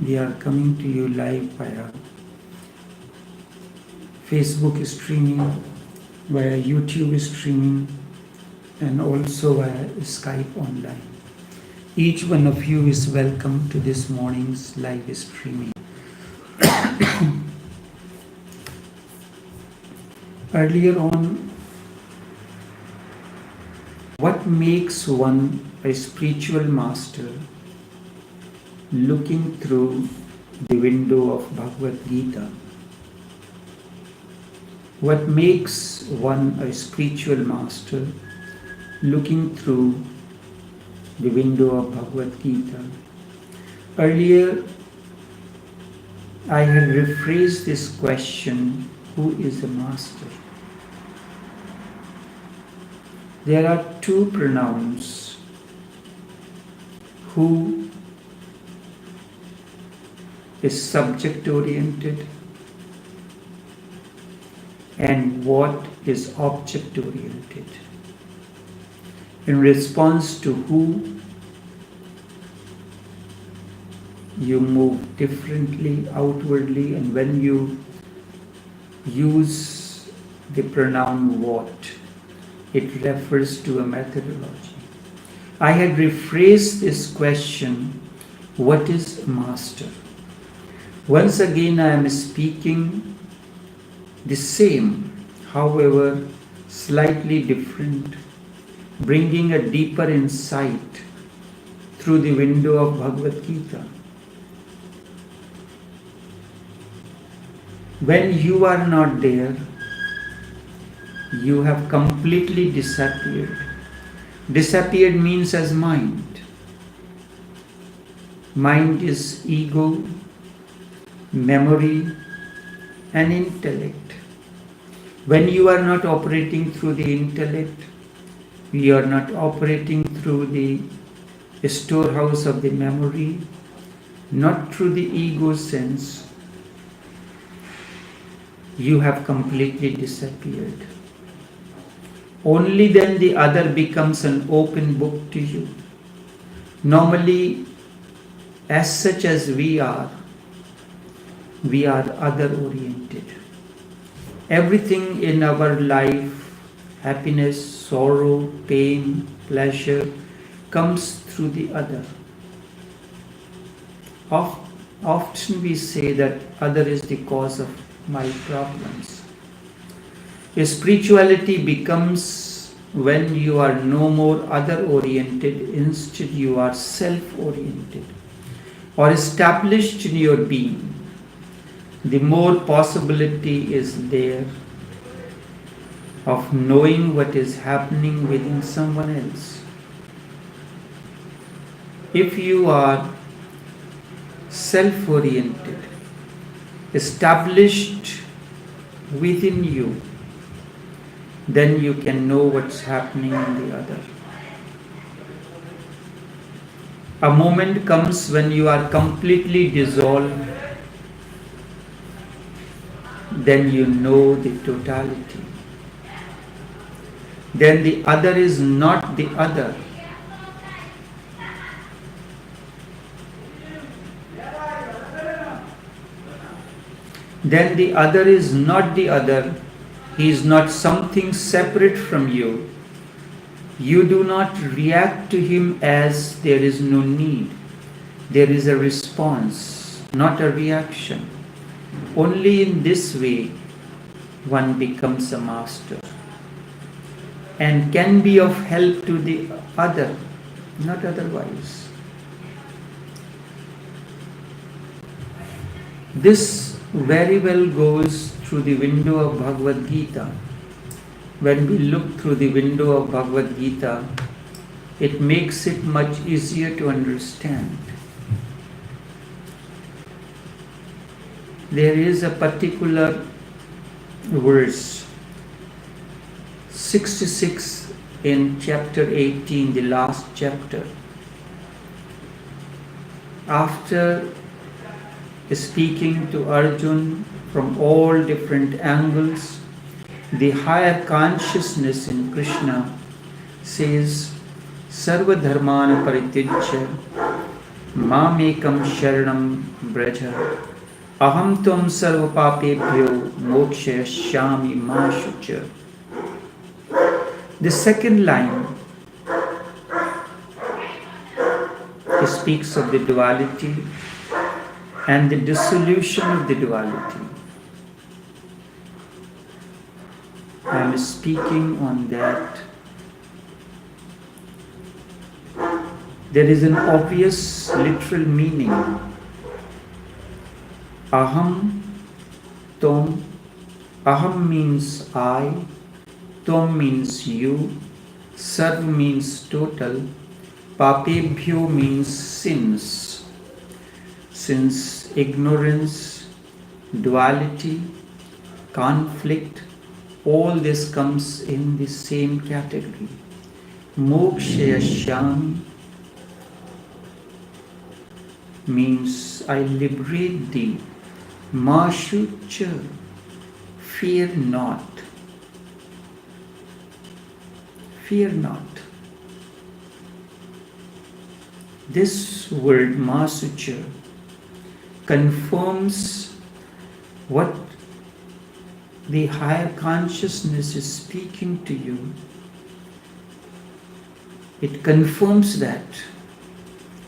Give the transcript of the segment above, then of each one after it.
We are coming to you live via Facebook streaming, via YouTube streaming, and also via Skype online. Each one of you is welcome to this morning's live streaming. Earlier on, what makes one a spiritual master? Looking through the window of Bhagavad Gita. What makes one a spiritual master? Looking through the window of Bhagavad Gita. Earlier, I had rephrased this question, who is a master? There are two pronouns, who is subject oriented and what is object oriented. In response to who, you move differently outwardly, and when you use the pronoun what, it refers to a methodology. I had rephrased this question, what is master? Once again, I am speaking the same, however slightly different, bringing a deeper insight through the window of Bhagavad Gita. When you are not there, you have completely disappeared. Disappeared means as mind. Mind is ego, memory, and intellect. When you are not operating through the intellect, you are not operating through the storehouse of the memory, not through the ego sense, you have completely disappeared. Only then the other becomes an open book to you. Normally, as such as we are other oriented. Everything in our life, happiness, sorrow, pain, pleasure, comes through the other. Often we say that other is the cause of my problems. Spirituality becomes when you are no more other oriented, instead you are self oriented or established in your being. The more possibility is there of knowing what is happening within someone else. If you are self-oriented, established within you, then you can know what's happening in the other. A moment comes when you are completely dissolved, then you know the totality. Then the other is not the other. Then the other is not the other. He is not something separate from you. You do not react to him as there is no need. There is a response, not a reaction. Only in this way one becomes a master and can be of help to the other, not otherwise. This very well goes through the window of Bhagavad Gita. When we look through the window of Bhagavad Gita, it makes it much easier to understand. There is a particular verse, 66 in chapter 18, the last chapter. After speaking to Arjun from all different angles, the higher consciousness in Krishna says, Sarva dharmana paritijya Mamekam sharanam braja. Aham tvam sarva papebhyo mokshayashyami ma shucha. The second line speaks of the duality and the dissolution of the duality. I am speaking on that. There is an obvious literal meaning. Aham, tom. Aham means I, tom means you, sarv means total, papebhyo means sins. Since ignorance, duality, conflict, all this comes in the same category. Mokshayashyami means I liberate thee. Mashucha, fear not. Fear not. This word masucha confirms what the higher consciousness is speaking to you. It confirms that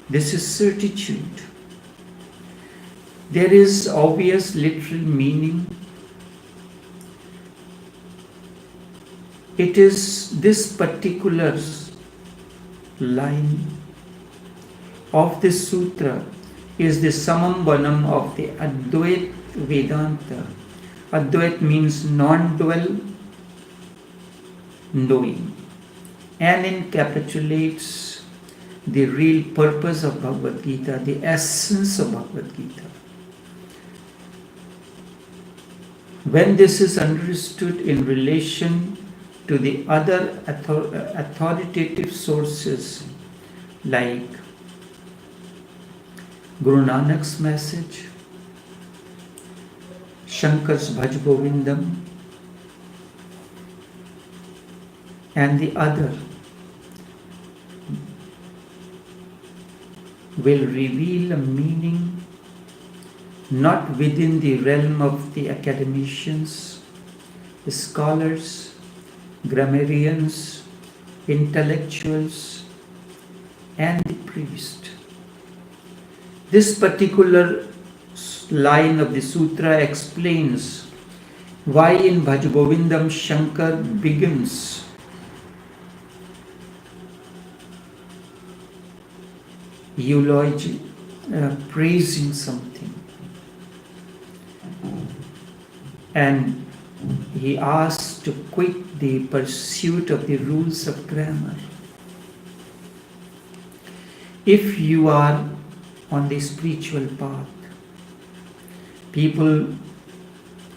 this is certitude. There is obvious literal meaning. It is this particular line of this sutra is the samambanam of the Advait Vedanta. Advait means non-dual knowing and encapsulates the real purpose of Bhagavad Gita, the essence of Bhagavad Gita. When this is understood in relation to the other authoritative sources like Guru Nanak's message, Shankar's Bhaj Govindam, and the other will reveal a meaning not within the realm of the academicians, scholars, grammarians, intellectuals, and the priest. This particular line of the sutra explains why in Bhaj Govindam Shankar begins eulogy, praising something, and he asks to quit the pursuit of the rules of grammar. If you are on the spiritual path, people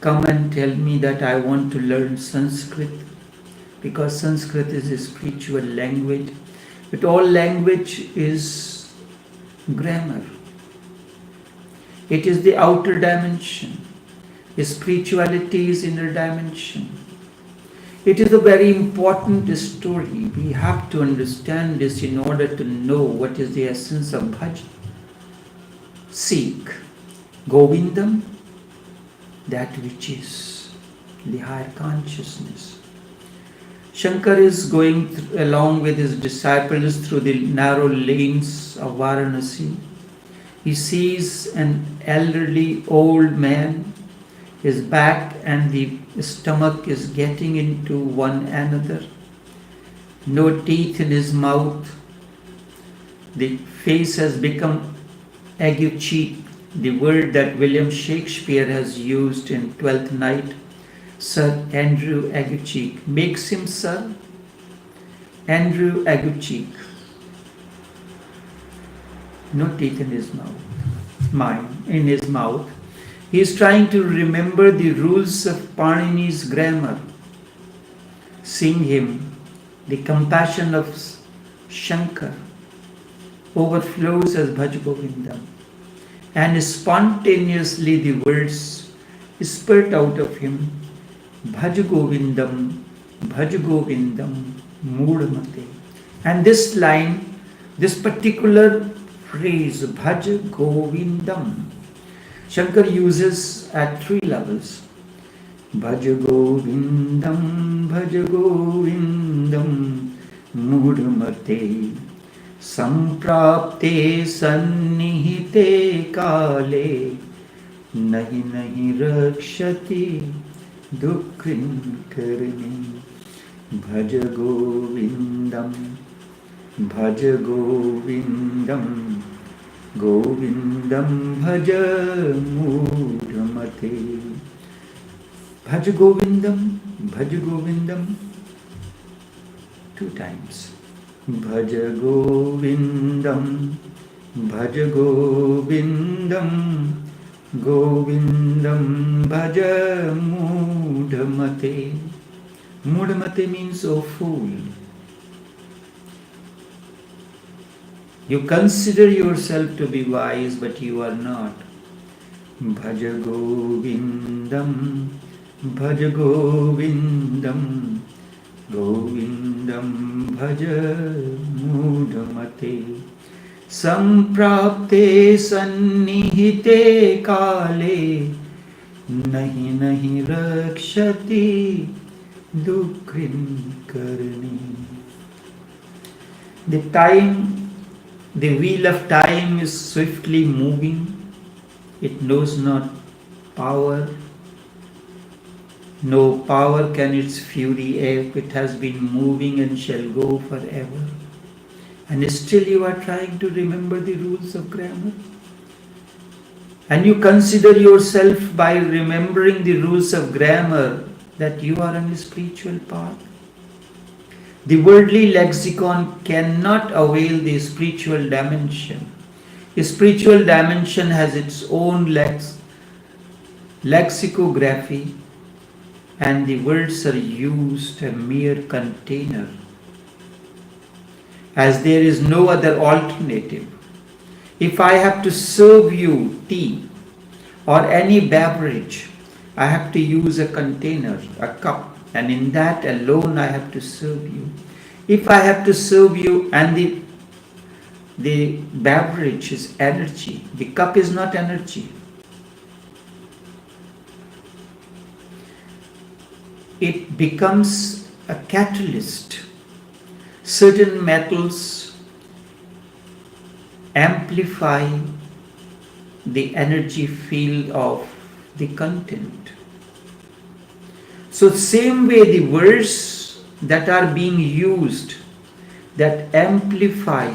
come and tell me that I want to learn Sanskrit because Sanskrit is a spiritual language, but all language is grammar. It is the outer dimension. Spirituality is inner dimension. It is a very important story. We have to understand this in order to know what is the essence of bhajan. Seek Govindam, that which is the higher consciousness. Shankar is going along with his disciples through the narrow lanes of Varanasi. He sees an elderly old man. His back and the stomach is getting into one another. No teeth in his mouth. The face has become ague cheek, the word that William Shakespeare has used in Twelfth Night. Sir Andrew Aguecheek makes him Sir Andrew Aguecheek. No teeth in his mouth. He is trying to remember the rules of Panini's grammar. Seeing him, the compassion of Shankar overflows as Bhaj Govindam, and spontaneously the words spurt out of him, Bhaj Govindam, Mudamate. And this line, this particular phrase Bhaj Govindam. Shankar uses at three levels. Bhaj Govindam, Bhaj Govindam, Mudmate, Samprapte Sannihite Kale, Nahi Nahi Rakshati Dukrin Karni. Bhaj Govindam, Bhaj Govindam, Govindam Bhaj Mudmate. Bhaj Govindam, Bhaj Govindam. Two times. Bhaj Govindam, Bhaj Govindam, Govindam Bhaj Mudmate. Mudmate means, O fool. You consider yourself to be wise, but you are not. Bhaj Govindam, Bhaj Govindam, Govindam Bhaj Mudmate. Samprapte Sannihite Kale, Nahi Nahi Rakshati Dukrin Karni. The wheel of time is swiftly moving. It knows not power. No power can its fury ape. It has been moving and shall go forever. And still you are trying to remember the rules of grammar. And you consider yourself by remembering the rules of grammar that you are on a spiritual path. The worldly lexicon cannot avail the spiritual dimension. The spiritual dimension has its own lexicography, and the words are used a mere container, as there is no other alternative. If I have to serve you tea or any beverage, I have to use a container, a cup, and in that alone I have to serve you. If I have to serve you and the beverage is energy, the cup is not energy. It becomes a catalyst. Certain metals amplify the energy field of the content. So same way the words that are being used, that amplify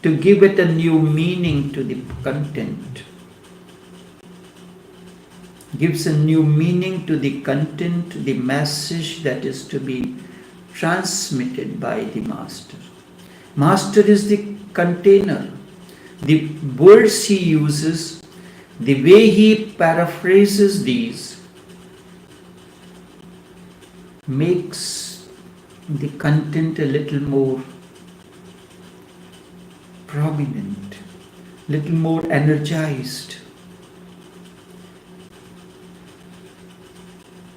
to give it a new meaning to the content, gives a new meaning to the content, the message that is to be transmitted by the master. Master is the container. The words he uses, the way he paraphrases these, makes the content a little more prominent, little more energized.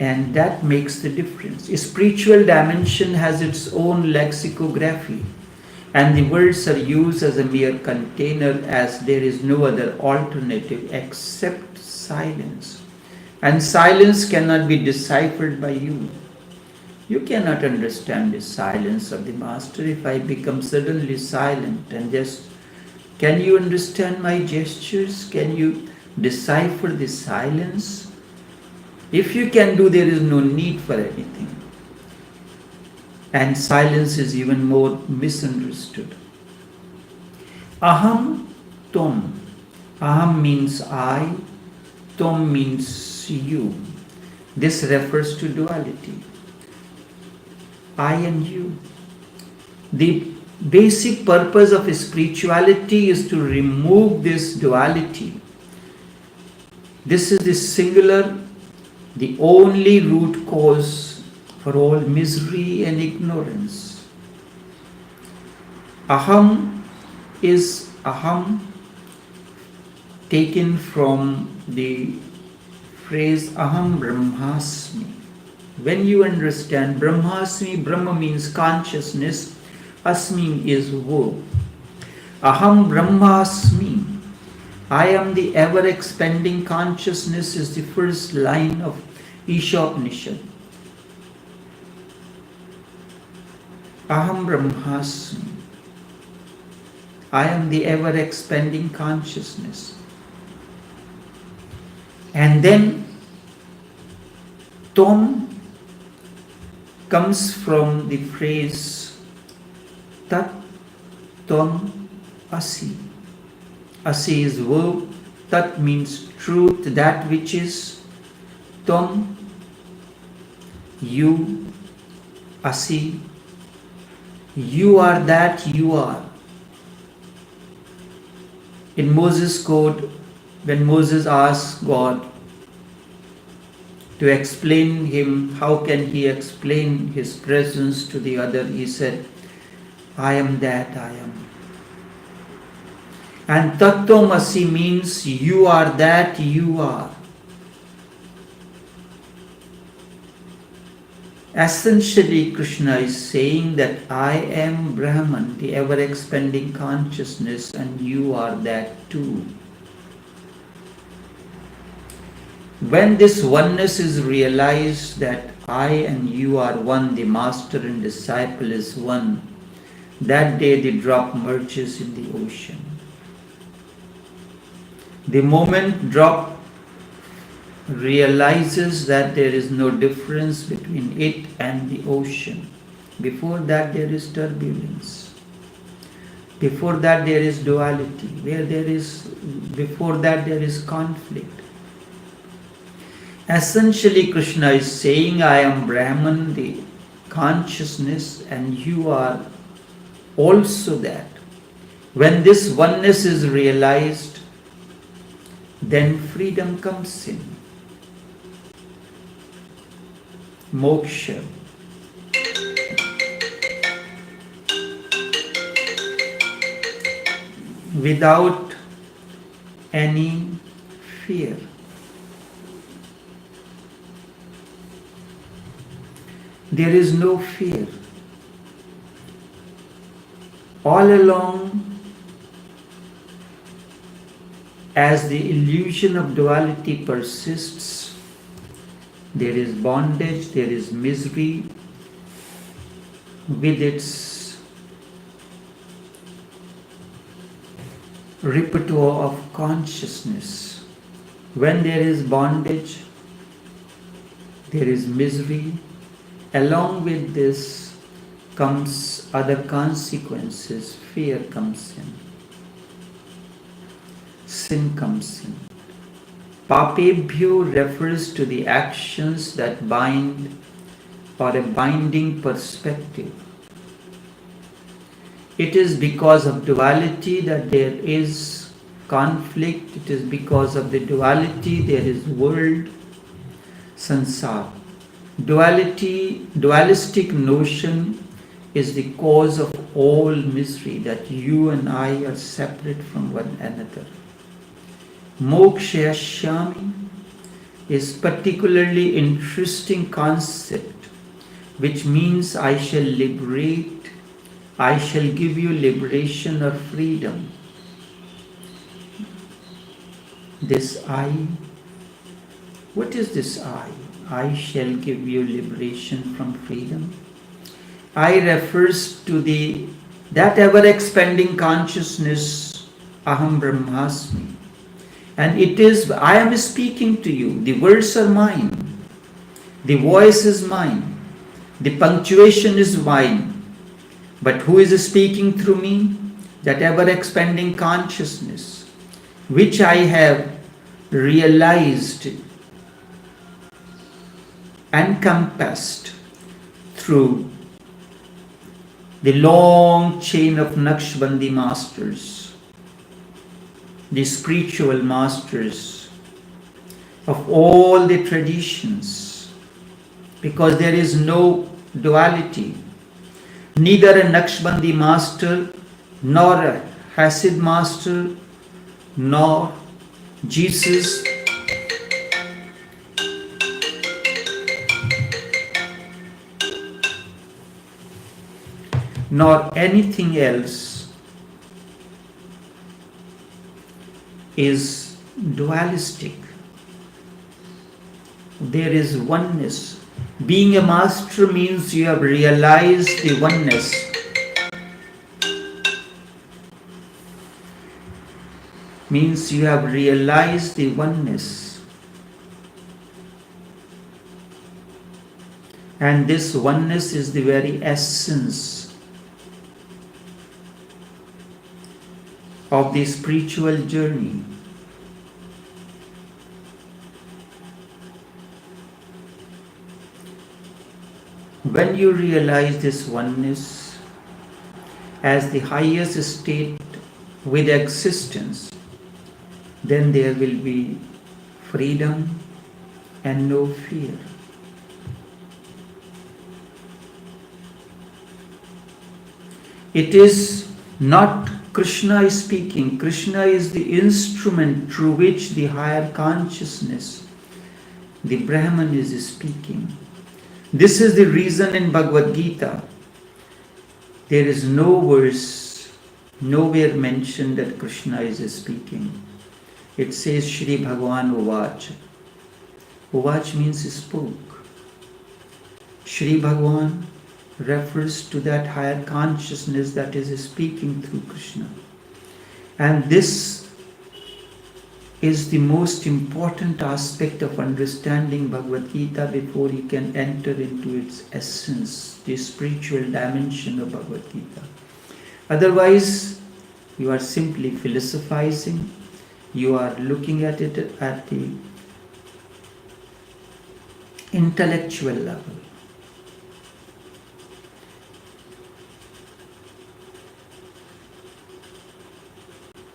And that makes the difference. A spiritual dimension has its own lexicography, and the words are used as a mere container, as there is no other alternative except silence. And silence cannot be deciphered by you. You cannot understand the silence of the master. If I become suddenly silent and just, can you understand my gestures? Can you decipher the silence? If you can do, there is no need for anything. And silence is even more misunderstood. Aham Tom. Aham means I, Tom means you. This refers to duality. I and you. The basic purpose of spirituality is to remove this duality. This is the singular, the only root cause for all misery and ignorance. Aham is aham taken from the phrase aham brahmasmi. When you understand Brahmasmi, Brahma means consciousness, Asmi is woe. Aham Brahmasmi. I am the ever expanding consciousness is the first line of Ishopanishad. Aham Brahmasmi. I am the ever expanding consciousness. And then Tom comes from the phrase Tat Tvam Asi. Asi is verb, Tat means truth, that which is, Tvam, you, Asi, you are that you are. In Moses' code, when Moses asked God to explain him, how can he explain his presence to the other, he said, I am that I am. And Tattvamasi means you are that you are. Essentially, Krishna is saying that I am Brahman, the ever expanding consciousness, and you are that too. When this oneness is realized that I and you are one, the master and disciple is one, that day the drop merges in the ocean. The moment drop realizes that there is no difference between it and the ocean. Before that there is turbulence. Before that there is duality. Before that there is conflict. Essentially, Krishna is saying, I am Brahman, the consciousness, and you are also that. When this oneness is realized, then freedom comes in. Moksha. Without any fear. There is no fear. All along, as the illusion of duality persists, there is bondage, there is misery with its repertoire of consciousness. When there is bondage, there is misery. Along with this comes other consequences. Fear comes in. Sin comes in. Papebhyo refers to the actions that bind or a binding perspective. It is because of duality that there is conflict. It is because of the duality there is world, sansar. Dualistic notion is the cause of all misery, that you and I are separate from one another. Mokshayashyami is particularly interesting concept, which means I shall liberate, I shall give you liberation or freedom. This I, what is this I? I shall give you liberation from freedom. I refers to that ever expanding consciousness, Aham Brahmasmi. And it is, I am speaking to you. The words are mine. The voice is mine. The punctuation is mine. But who is speaking through me? That ever expanding consciousness, which I have realized, encompassed through the long chain of Naqshbandi masters, the spiritual masters of all the traditions, because there is no duality. Neither a Naqshbandi master, nor a Hasid master, nor Jesus, nor anything else is dualistic. There is oneness. Being a master means you have realized the oneness. Means you have realized the oneness. And this oneness is the very essence of the spiritual journey. When you realize this oneness as the highest state with existence, then there will be freedom and no fear. It is not Krishna is speaking. Krishna is the instrument through which the higher consciousness, the Brahman, is speaking. This is the reason in Bhagavad Gita there is no verse, nowhere mentioned that Krishna is speaking. It says Shri Bhagavan Uvach. Uvach means spoke. Shri Bhagavan refers to that higher consciousness that is speaking through Krishna. And this is the most important aspect of understanding Bhagavad Gita before you can enter into its essence, the spiritual dimension of Bhagavad Gita. Otherwise, you are simply philosophizing, you are looking at it at the intellectual level.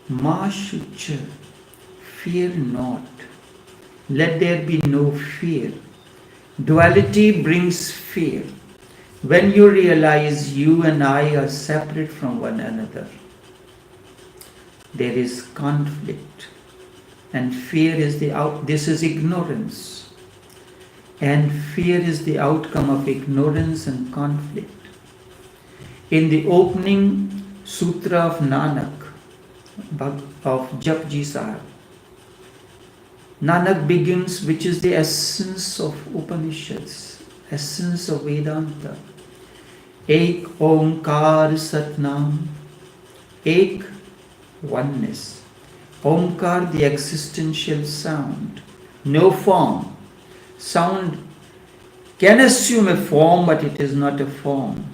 Ma shucha, fear not. Let there be no fear. Duality brings fear. When you realize you and I are separate from one another, there is conflict. And fear is this is ignorance. And fear is the outcome of ignorance and conflict. In the opening sutra of Nanak, of Japji Sahib, Nanak begins, which is the essence of Upanishads, essence of Vedanta. Ek Omkar Satnam, Ek, oneness. Omkar, the existential sound, no form. Sound can assume a form, but it is not a form.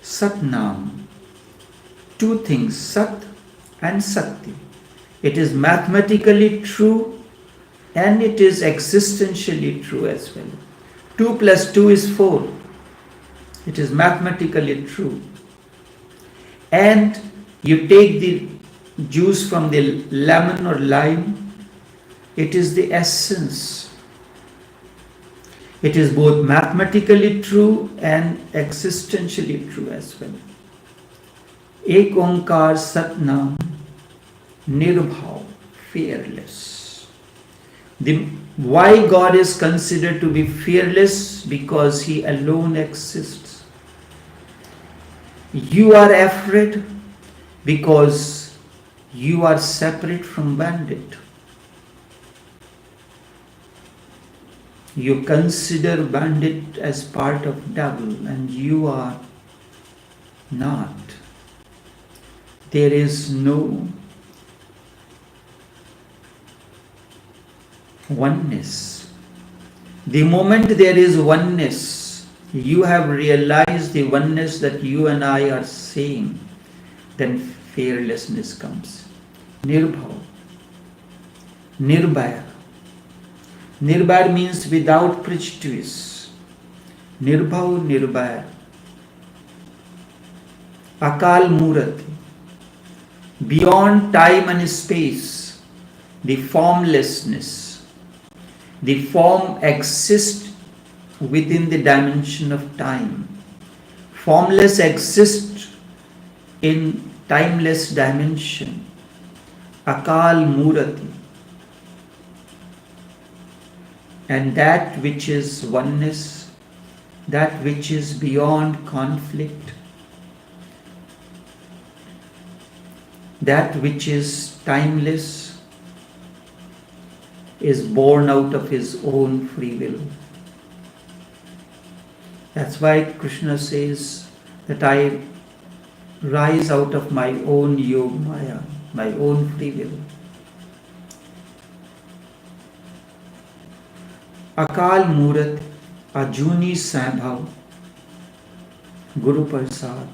Satnam, two things, Sat and Sakti. It is mathematically true and it is existentially true as well. 2 plus 2 is 4. It is mathematically true. And you take the juice from the lemon or lime, it is the essence. It is both mathematically true and existentially true as well. Ek Omkar Satnam, Nirbhav, fearless. Why God is considered to be fearless? Because He alone exists. You are afraid because you are separate from bandit. You consider bandit as part of devil and you are not. There is no oneness. The moment there is oneness, you have realized the oneness that you and I are saying, then fearlessness comes. Nirbhav, Nirbhaya. Nirbhaya means without prejudice. Nirbhav, Nirbhaya. Akal Murati. Beyond time and space, the formlessness. The form exists within the dimension of time. Formless exists in timeless dimension. Akal Murati. And that which is oneness, that which is beyond conflict, That which is timeless is born out of his own free will. That's why Krishna says that I rise out of my own yoga maya, my own free will. Akal Murat Ajuni Sambhav Guru Prasad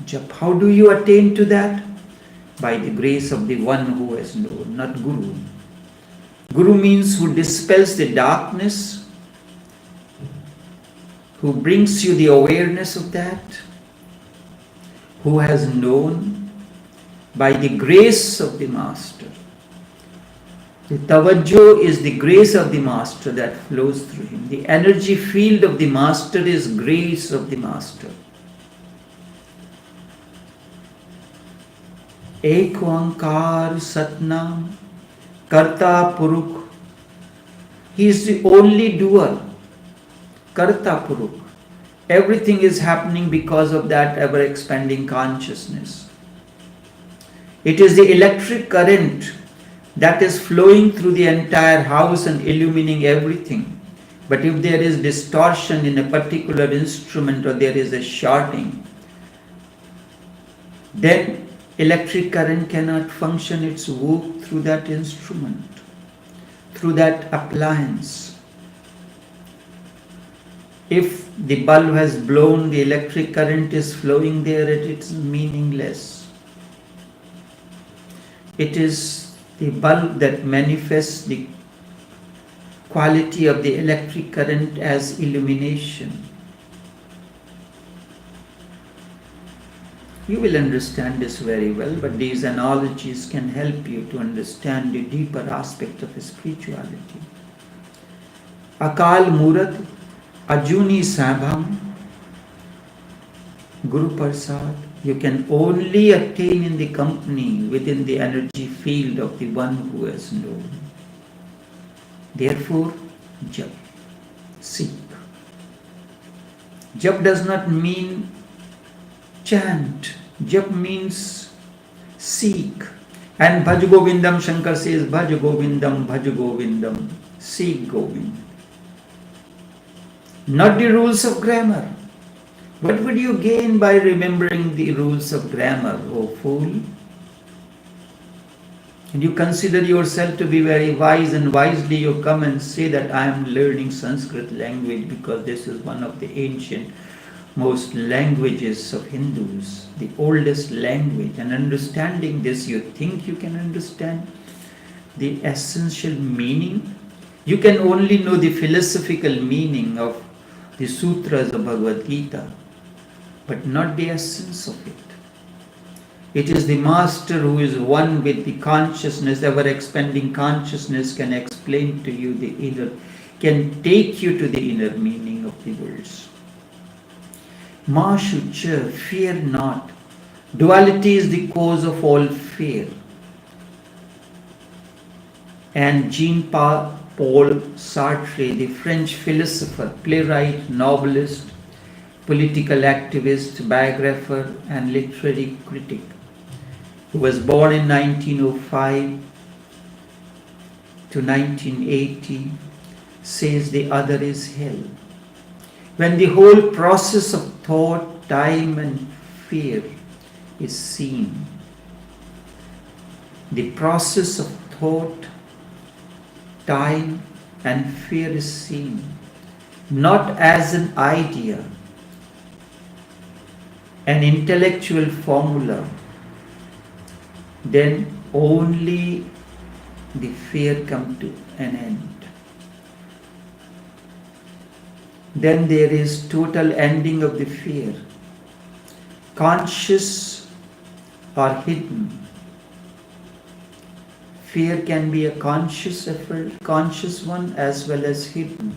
Jap. How do you attain to that? By the grace of the one who has known, not Guru. Guru means who dispels the darkness, who brings you the awareness of that, who has known by the grace of the Master. The tawajjuh is the grace of the Master that flows through him. The energy field of the Master is grace of the Master. Ek Oankar Satnam Karta Purukh. He is the only doer. Karta Purukh. Everything is happening because of that ever expanding consciousness. It is the electric current that is flowing through the entire house and illumining everything. But if there is distortion in a particular instrument or there is a shorting, then electric current cannot function its work through that instrument, through that appliance. If the bulb has blown, the electric current is flowing there, it's meaningless. It is the bulb that manifests the quality of the electric current as illumination. You will understand this very well, but these analogies can help you to understand the deeper aspect of spirituality. Akal Murat Ajuni Sabham Guru Prasad. You can only attain in the company within the energy field of the one who has known. Therefore, jap, seek. Jap does not mean chant. Jap means seek. And Bhaj Govindam, Shankar says, Bhaj Govindam, Bhaj Govindam, seek Govind. Not the rules of grammar. What would you gain by remembering the rules of grammar, O fool? And you consider yourself to be very wise, and wisely you come and say that I am learning Sanskrit language because this is one of the ancient most languages of Hindus, the oldest language. And understanding this, you think you can understand the essential meaning? You can only know the philosophical meaning of the sutras of Bhagavad Gita, but not the essence of it. It is the Master who is one with the consciousness, ever-expanding consciousness, can explain to you the inner, can take you to the inner meaning of the words. Ma shucha, fear not. Duality is the cause of all fear. And Jean-Paul Sartre, the French philosopher, playwright, novelist, political activist, biographer, and literary critic, who was born in 1905 to 1980, says the other is hell. When the whole process of thought, time, and fear is seen, the process of thought, time, and fear is seen not as an idea, an intellectual formula, then only the fear comes to an end. Then there is total ending of the fear. Conscious or hidden. Fear can be a conscious effort, conscious one as well as hidden.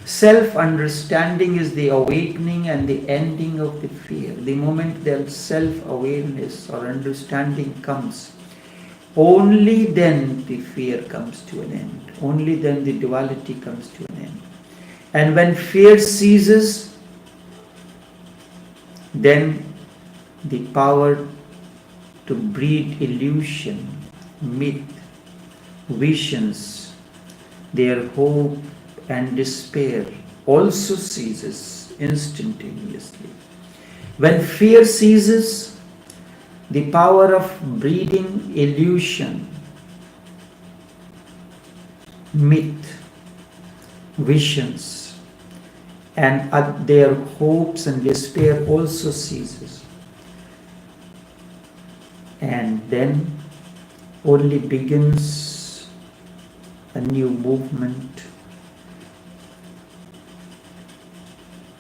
Self-understanding is the awakening and the ending of the fear. The moment that self-awareness or understanding comes, only then the fear comes to an end. Only then the duality comes to an end. And when fear ceases, then the power to breed illusion, myth, visions, their hope and despair also ceases instantaneously. When fear ceases, the power of breeding illusion, myth, visions, and their hopes and despair also ceases. And then only begins a new movement,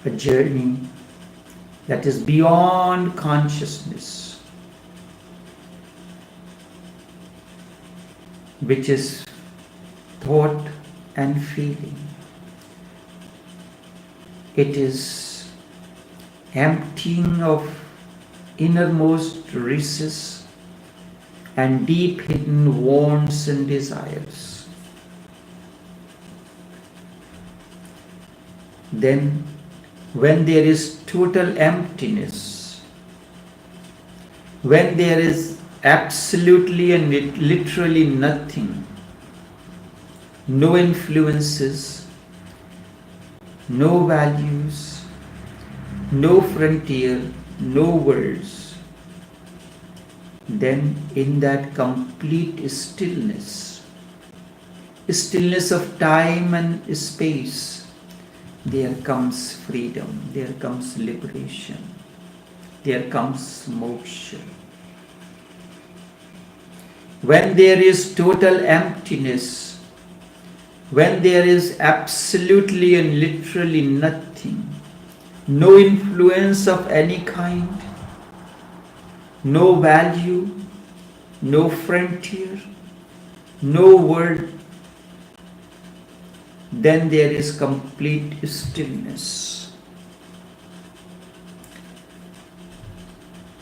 a journey that is beyond consciousness, which is thought and feeling. It is emptying of innermost recesses and deep hidden wants and desires. Then, when there is total emptiness, when there is absolutely and literally nothing, no influences, no values, no frontier, no words, then in that complete stillness, stillness of time and space, there comes freedom, there comes liberation, there comes moksha. When there is total emptiness, when there is absolutely and literally nothing, no influence of any kind, no value, no frontier, no word, then there is complete stillness.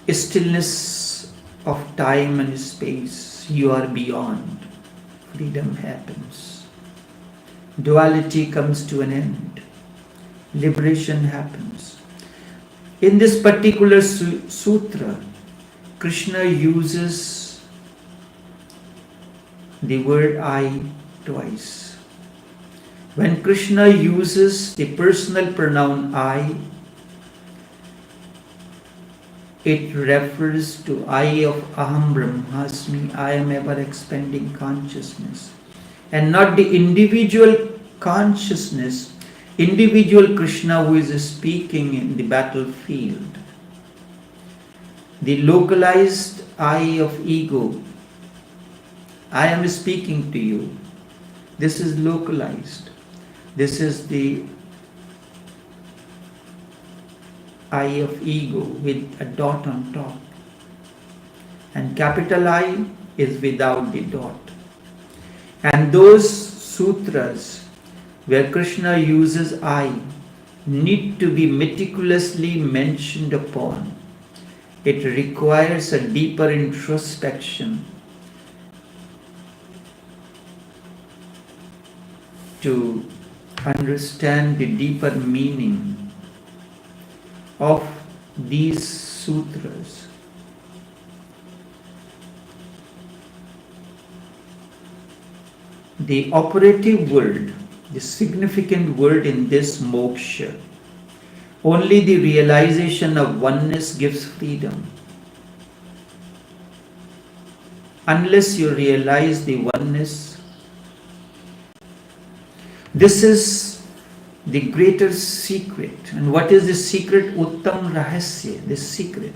Stillness of time and space, you are beyond. Freedom happens. Duality comes to an end. Liberation happens. In this particular sutra, Krishna uses the word I twice. When Krishna uses the personal pronoun I, it refers to I of Aham Brahmasmi, I am ever expanding consciousness, and not the individual consciousness, individual Krishna who is speaking in the battlefield. The localized I of ego, I am speaking to you. This is localized. This is the I of ego with a dot on top. And capital I is without the dot. And those sutras where Krishna uses I need to be meticulously mentioned upon. It requires a deeper introspection to understand the deeper meaning of these sutras. The operative word, the significant word in this moksha, only the realization of oneness gives freedom. Unless you realize the oneness, this is the greater secret. And what is the secret? Uttam Rahasya, the secret.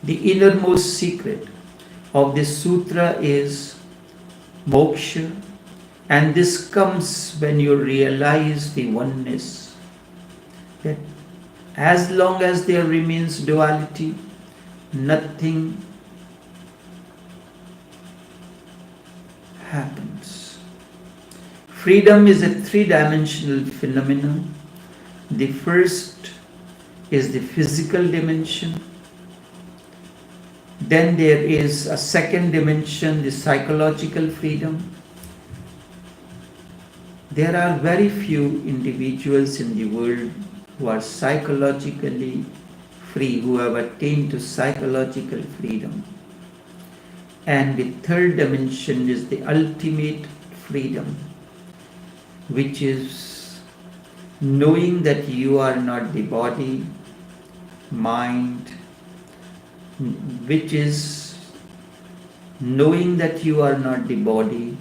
The innermost secret of this sutra is moksha. And this comes when you realize the oneness. That as long as there remains duality, nothing happens. Freedom is a three-dimensional phenomenon. The first is the physical dimension. Then there is a second dimension, the psychological freedom. There are very few individuals in the world who are psychologically free, who have attained to psychological freedom. And the third dimension is the ultimate freedom, which is knowing that you are not the body, mind, which is knowing that you are not the body,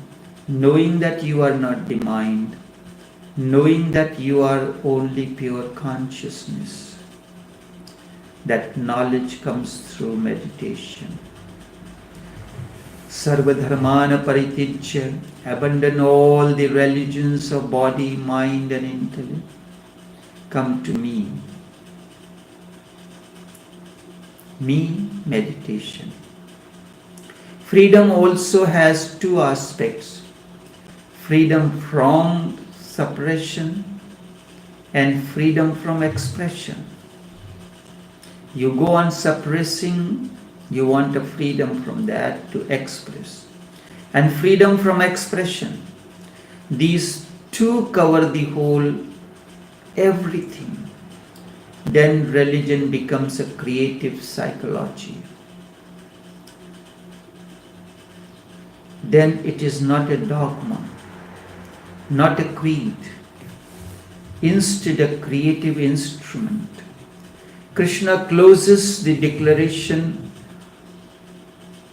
knowing that you are not the mind, knowing that you are only pure consciousness. That knowledge comes through meditation. Sarvadharmana paritijya, abandon all the religions of body, mind and intellect. Come to me. Me, meditation. Freedom also has two aspects. Freedom from suppression and freedom from expression. You go on suppressing, you want a freedom from that to express. And freedom from expression. These two cover the whole everything. Then religion becomes a creative psychology. Then it is not a dogma, not a creed, instead a creative instrument. Krishna closes the declaration.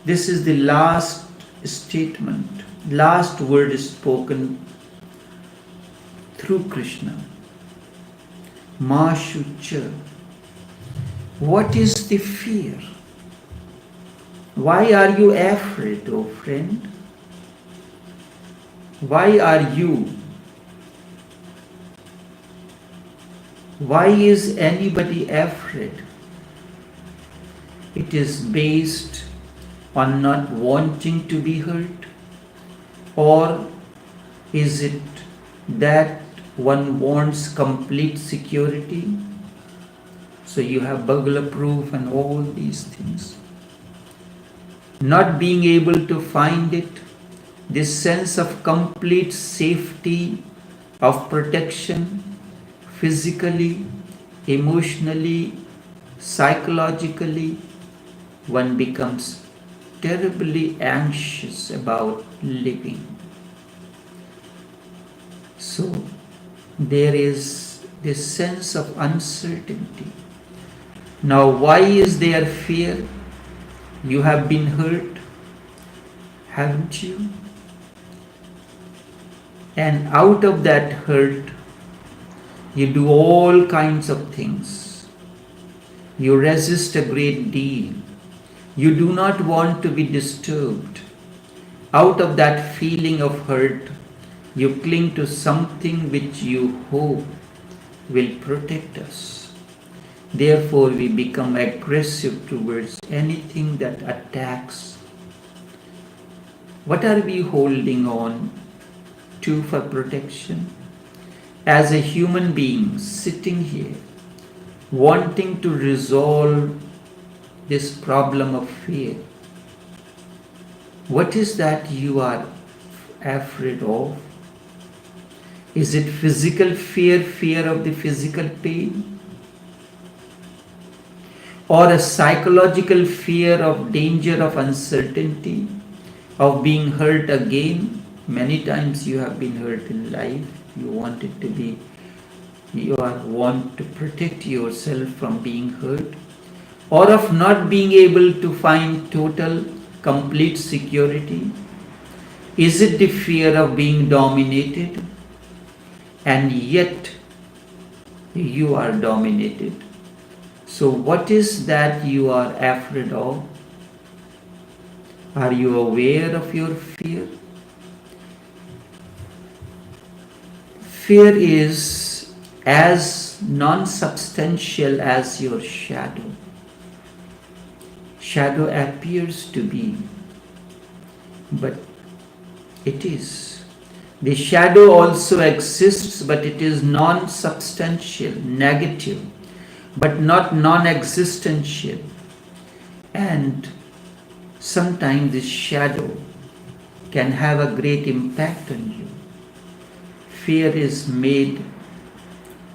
This is the last statement, last word is spoken through Krishna. Ma Shucha. What is the fear? Why are you afraid, O friend? Why are you? Why is anybody afraid? It is based on not wanting to be hurt? Or is it that one wants complete security? So you have burglar proof and all these things. Not being able to find it, this sense of complete safety, of protection, physically, emotionally, psychologically, one becomes terribly anxious about living. So there is this sense of uncertainty. Now why is there fear? You have been hurt, haven't you? And out of that hurt, you do all kinds of things. You resist a great deal. You do not want to be disturbed. Out of that feeling of hurt, you cling to something which you hope will protect us. Therefore, we become aggressive towards anything that attacks. What are we holding on to for protection? As a human being sitting here, wanting to resolve this problem of fear, what is that you are afraid of? Is it physical fear, fear of the physical pain? Or a psychological fear of danger, of uncertainty, of being hurt again? Many times you have been hurt in life. You want to protect yourself from being hurt, or of not being able to find total, complete security. Is it the fear of being dominated? And yet you are dominated. So what is that you are afraid of? Are you aware of your fear? Fear is as non-substantial as your shadow. Shadow appears to be, but it is. The shadow also exists, but it is non-substantial, negative, but not non-existential. And sometimes this shadow can have a great impact on you. Fear is made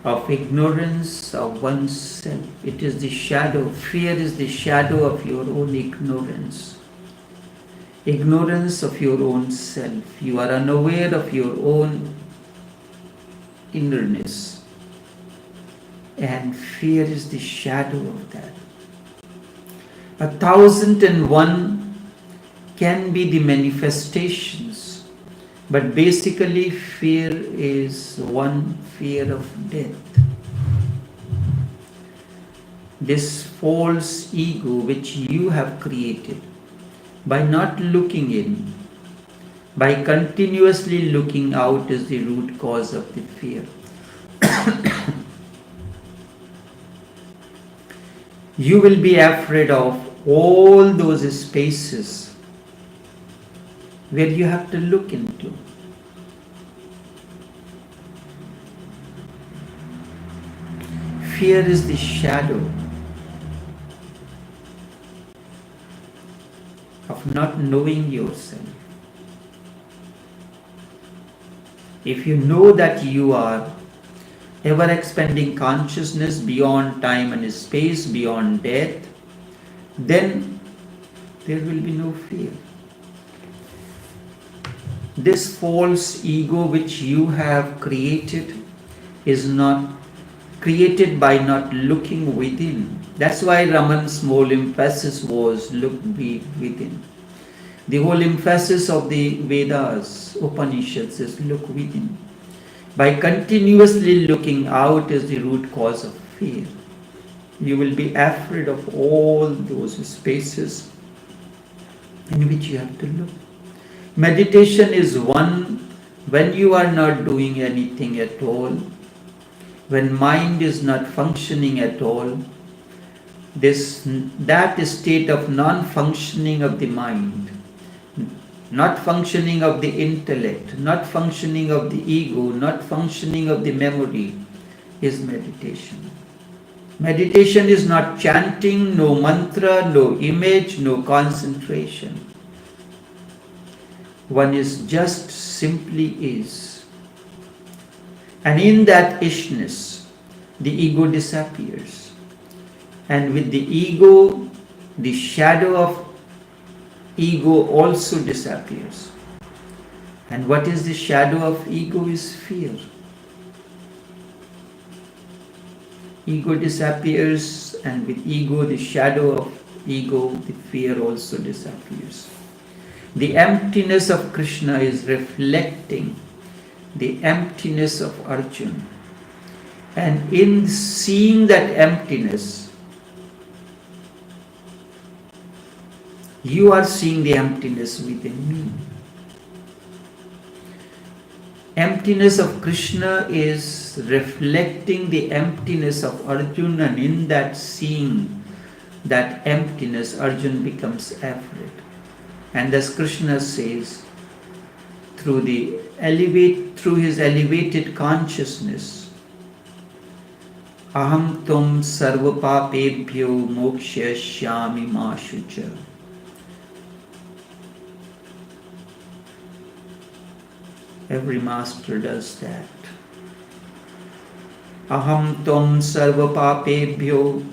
of ignorance of oneself. It is the shadow. Fear is the shadow of your own ignorance. ignorance of your own self. You are unaware of your own innerness. And fear is the shadow of that. 1001 can be the manifestations, but basically fear is one fear of death. This false ego which you have created by not looking in, by continuously looking out, is the root cause of the fear. You will be afraid of all those spaces where you have to look into. Fear is the shadow of not knowing yourself. If you know that you are ever expanding consciousness beyond time and space, beyond death, then there will be no fear. This false ego which you have created is not created by not looking within. That's why Raman's whole emphasis was look within. The whole emphasis of the Vedas, Upanishads is look within. By continuously looking out is the root cause of fear. You will be afraid of all those spaces in which you have to look. Meditation is one when you are not doing anything at all, when mind is not functioning at all. That state of non-functioning of the mind, not functioning of the intellect, not functioning of the ego, not functioning of the memory, is meditation. Meditation is not chanting, no mantra, no image, no concentration. One is just simply is. And in that ishness, the ego disappears. And with the ego, the shadow of ego also disappears. And what is the shadow of ego is fear. Ego disappears, and with ego, the shadow of ego, the fear also disappears. The emptiness of Krishna is reflecting the emptiness of Arjuna. And in seeing that emptiness, you are seeing the emptiness within me. Emptiness of Krishna is reflecting the emptiness of Arjuna, and in that seeing that emptiness, Arjuna becomes afraid. And as Krishna says, through his elevated consciousness, aham tum sarva papebhyo mokshayashyami ma shucha. Every master does that. Aham tum sarva papebhyo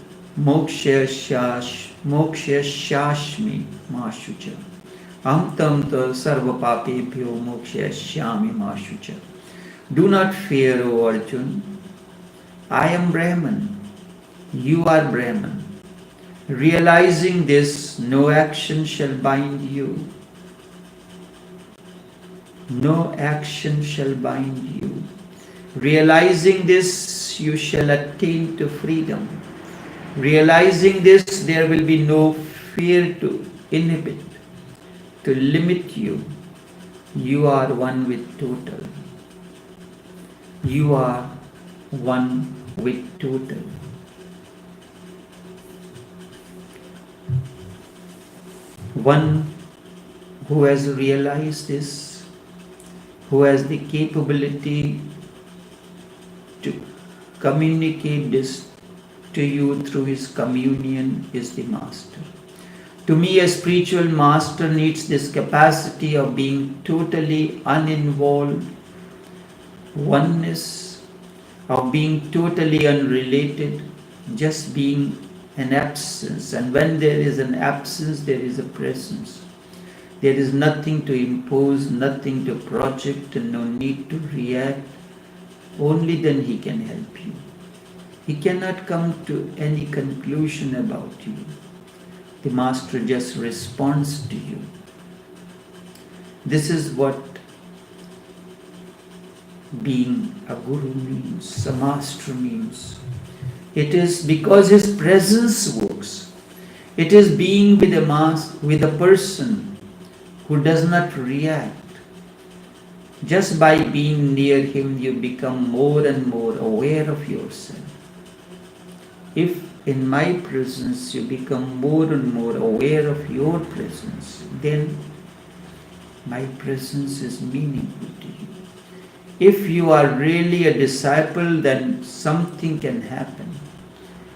mokshayashyami ma shucha. Aham tum sarva papebhyo mokshayashyami ma shucha. Do not fear, O Arjuna. I am Brahman. You are Brahman. Realizing this, no action shall bind you. No action shall bind you. Realizing this, you shall attain to freedom. Realizing this, there will be no fear to inhibit, to limit you. You are one with total. You are one with total. One who has realized this, who has the capability to communicate this to you through his communion, is the master. To me, a spiritual master needs this capacity of being totally uninvolved, oneness, of being totally unrelated, just being an absence. And when there is an absence, there is a presence. There is nothing to impose, nothing to project, and no need to react. Only then he can help you. He cannot come to any conclusion about you. The Master just responds to you. This is what being a Guru means, a Master means. It is because his presence works. It is being with a person who does not react. Just by being near him, you become more and more aware of yourself. If in my presence you become more and more aware of your presence, then my presence is meaningful to you. If you are really a disciple, then something can happen.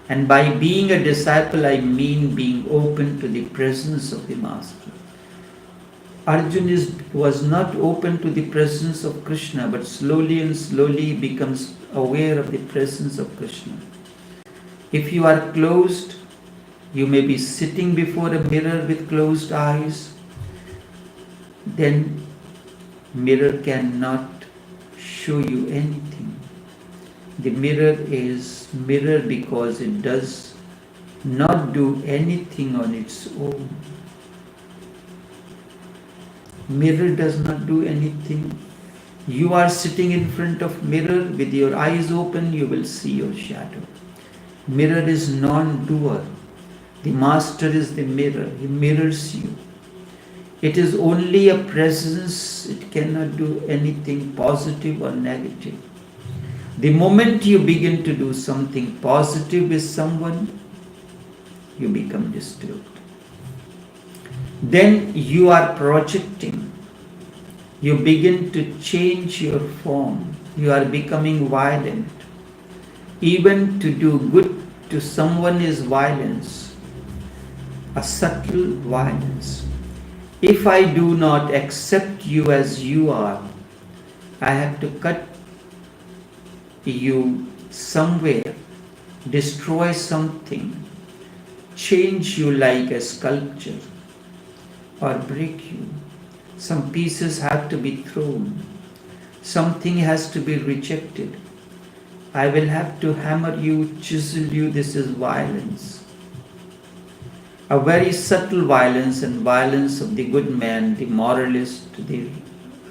And by being a disciple, I mean being open to the presence of the Master. Arjuna was not open to the presence of Krishna, but slowly and slowly becomes aware of the presence of Krishna. If you are closed, you may be sitting before a mirror with closed eyes, then mirror cannot show you anything. The mirror is mirror because it does not do anything on its own. Mirror does not do anything. You are sitting in front of mirror with your eyes open, you will see your shadow. Mirror is non-doer. The Master is the mirror. He mirrors you. It is only a presence. It cannot do anything positive or negative. The moment you begin to do something positive with someone, you become disturbed. Then you are projecting. You begin to change your form. You are becoming violent. Even to do good to someone is violence, a subtle violence. If I do not accept you as you are, I have to cut you somewhere, destroy something, change you like a sculpture, or break you. Some pieces have to be thrown. Something has to be rejected. I will have to hammer you, chisel you. This is violence. A very subtle violence, and violence of the good man, the moralist, the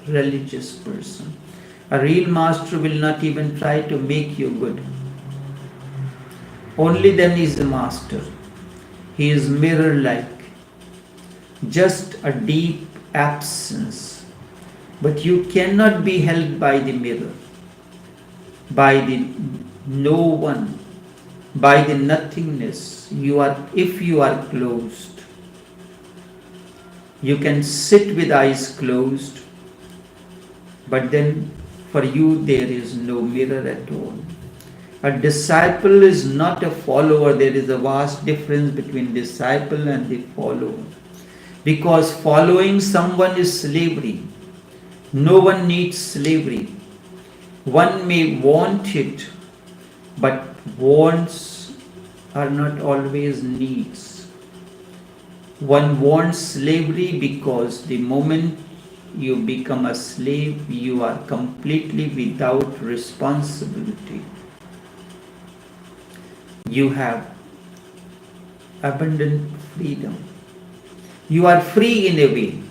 religious person. A real master will not even try to make you good. Only then he is a master. He is mirror-like, just a deep absence. But you cannot be held by the mirror, by the no one, by the nothingness. If you are closed, you can sit with eyes closed, but then for you there is no mirror at all. A disciple is not a follower. There is a vast difference between disciple and the follower. Because following someone is slavery. No one needs slavery. One may want it, but wants are not always needs. One wants slavery because the moment you become a slave, you are completely without responsibility. You have abundant freedom. You are free in a way.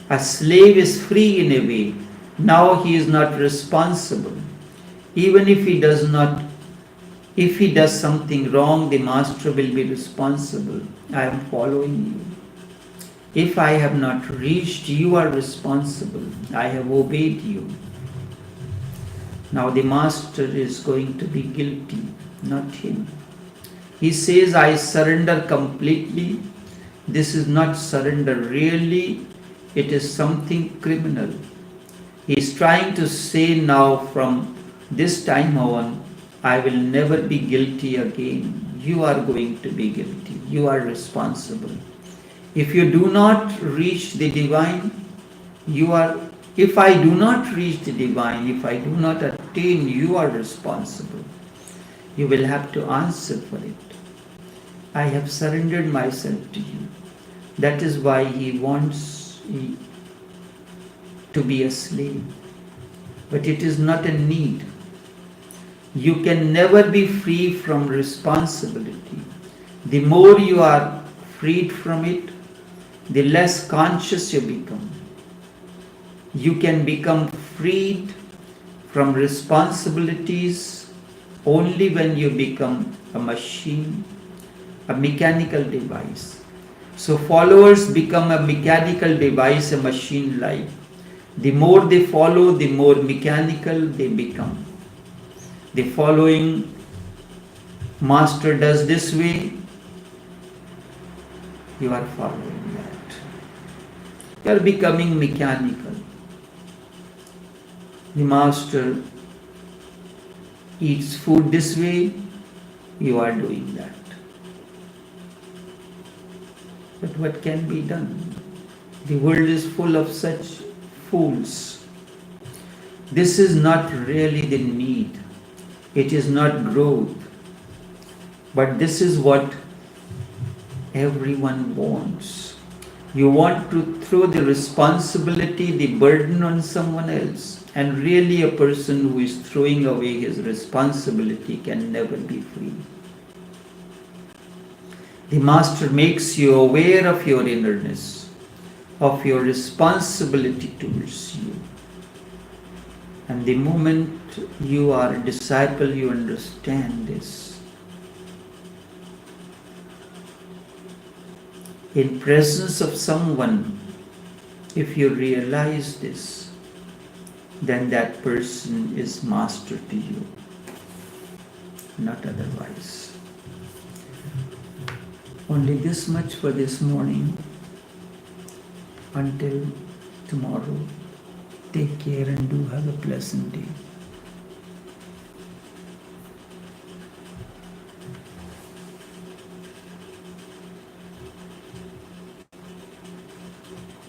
A slave is free in a way. Now he is not responsible. Even if he does something wrong, the master will be responsible. I am following you. If I have not reached, you are responsible. I have obeyed you. Now the master is going to be guilty, not him. He says, I surrender completely. This is not surrender. Really, it is something criminal. He is trying to say now, from this time on, I will never be guilty again. You are going to be guilty. You are responsible. If you do not reach the divine, if I do not reach the divine, if I do not attain, you are responsible. You will have to answer for it. I have surrendered myself to you. That is why he wants to be a slave, but it is not a need. You can never be free from responsibility. The more you are freed from it, the less conscious you become. You can become freed from responsibilities only when you become a machine, a mechanical device. So followers become a mechanical device, a machine like. The more they follow, the more mechanical they become. The following master does this way, you are following that. You are becoming mechanical. The master eats food this way, you are doing that. But what can be done? The world is full of such fools. This is not really the need. It is not growth. But this is what everyone wants. You want to throw the responsibility, the burden on someone else. And really a person who is throwing away his responsibility can never be free. The master makes you aware of your innerness, of your responsibility towards you. And the moment you are a disciple, you understand this. In presence of someone, if you realize this, then that person is master to you, not otherwise. Only this much for this morning. Until tomorrow, take care and do have a pleasant day.